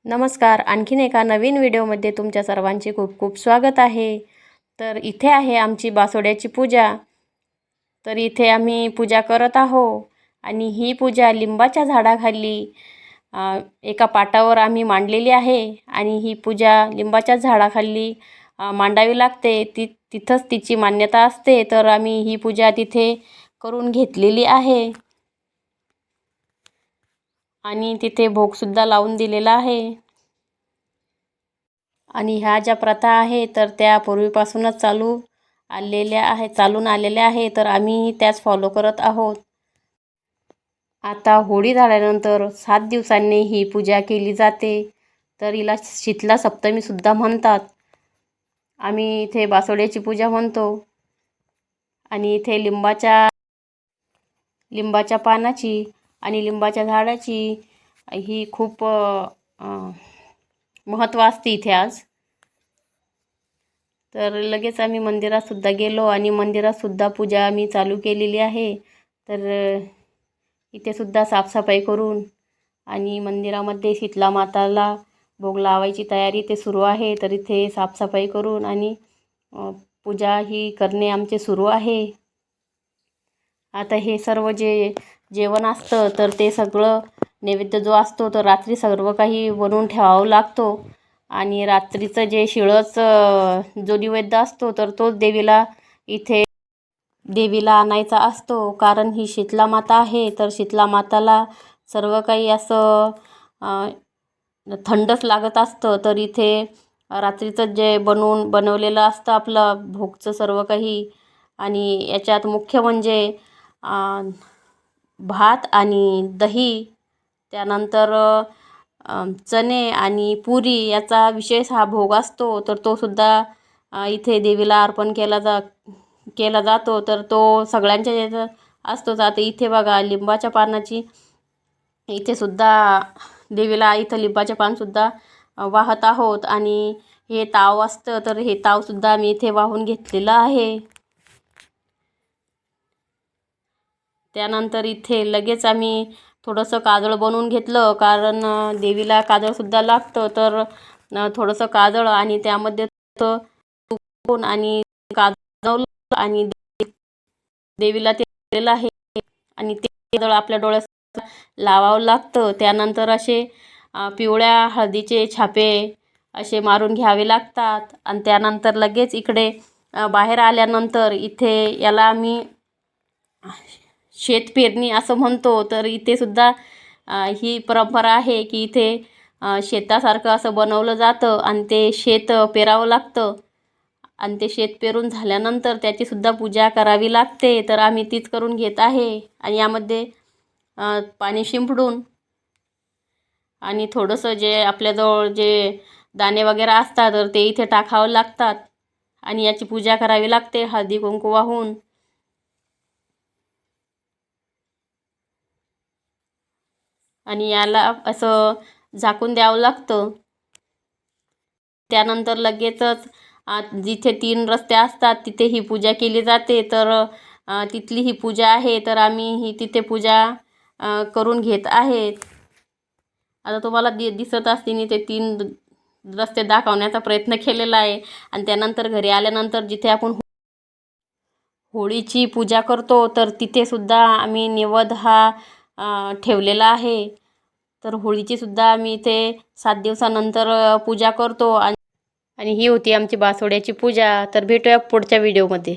नमस्कार. आणखीन एका नवीन व्हिडिओमध्ये तुमच्या सर्वांचे खूप खूप स्वागत आहे. तर इथे आहे आमची बासोड्याची पूजा. तर इथे आम्ही पूजा करत आहोत आणि ही पूजा लिंबाच्या झाडाखाली एका पाटावर आम्ही मांडलेली आहे आणि ही पूजा लिंबाच्या झाडाखाली मांडावी लागते. तिथंच तिची मान्यता असते. तर आम्ही ही पूजा तिथे करून घेतलेली आहे आणि तिथे भोगसुद्धा लावून दिलेला आहे. आणि ह्या ज्या प्रथा आहे तर त्या पूर्वीपासूनच चालून आलेल्या आहे. तर आम्ही त्याच फॉलो करत आहोत. आता होळी झाल्यानंतर 7 दिवसांनी ही पूजा केली जाते. तर हिला शीतला सप्तमीसुद्धा म्हणतात. आम्ही इथे बासोड्याची पूजा म्हणतो आणि इथे लिंबाच्या पानाची आणि लिंबाच्या झाडाची ही खूप महत्त्व असते इथे आज. तर लगेच आम्ही मंदिरातसुद्धा गेलो आणि मंदिरातसुद्धा पूजा आम्ही चालू केलेली आहे. तर इथेसुद्धा साफसफाई करून आणि मंदिरामध्ये शीतला माताला भोग लावायची तयारी इथे सुरू आहे. तर इथे साफसफाई करून आणि पूजा ही करणे आमचे सुरू आहे. आता हे सर्व जेवण असतं तर ते सगळं नैवेद्य जो असतो तर रात्री सर्व काही बनवून ठेवावं लागतो आणि रात्रीचं जे शिळंच जो नैवेद्य असतो तर तोच देवीला आणायचा असतो. कारण ही शीतला माता आहे. तर शीतला माताला सर्व काही असं थंडच लागत असतं. तर इथे रात्रीचं जे बनवलेलं असतं आपलं भोगचं सर्व काही आणि याच्यात मुख्य म्हणजे भात आणि दही, त्यानंतर चणे आणि पुरी याचा विशेष हा भोग असतो. तर तो सुद्धा इथे देवीला अर्पण केला जातो. तर तो सगळ्यांच्या याचा असतोच. आता इथे बघा लिंबाच्या पानाची इथेसुद्धा देवीला इथं लिंबाचे पानसुद्धा वाहत आहोत आणि हे ताव असतं तर हे तावसुद्धा आम्ही इथे वाहून घेतलेलं आहे. त्यानंतर इथे लगेच आम्ही थोडंसं काजळ बनवून घेतलं. कारण देवीला काजळसुद्धा लागतं. तर थोडंसं काजळ आणि त्यामध्ये तूप आणि काजळ आणि देवीला ते दिलेलं आहे आणि ते काजळ आपल्या डोळ्यात लावावं लागतं. त्यानंतर असे पिवळ्या हळदीचे छापे असे मारून घ्यावे लागतात आणि त्यानंतर लगेच इकडे बाहेर आल्यानंतर इथे याला आम्ही शेतपेरणी असं म्हणतो. तर इथेसुद्धा ही परंपरा आहे की इथे शेतासारखं असं बनवलं जातं आणि ते शेत पेरावं लागतं आणि ते शेत पेरून झाल्यानंतर त्याचीसुद्धा पूजा करावी लागते. तर आम्ही तीच करून घेत आहे आणि यामध्ये पाणी शिंपडून आणि थोडंसं जे आपल्याजवळ जे दाणे वगैरे असतात तर ते इथे टाकावं लागतात आणि याची पूजा करावी लागते हळदी कुंकू वाहून. आणि याला असं झाकून द्यावं लागतं. त्यानंतर लगेचच जिथे 3 रस्ते असतात तिथे ही पूजा केली जाते. तर तिथली ही पूजा आहे. तर आम्ही ही तिथे पूजा करून घेत आहेत. आता तुम्हाला दिसत असतील ते 3 रस्ते दाखवण्याचा प्रयत्न केलेला आहे आणि त्यानंतर घरी आल्यानंतर जिथे आपण होळीची पूजा करतो तर तिथेसुद्धा आम्ही नैवेद्य हा ठेवलेला आहे. तर होळीचीसुद्धा आम्ही इथे 7 दिवसानंतर पूजा करतो आणि ही होती आमची बासोड्याची पूजा. तर भेटूया पुढच्या व्हिडिओमध्ये.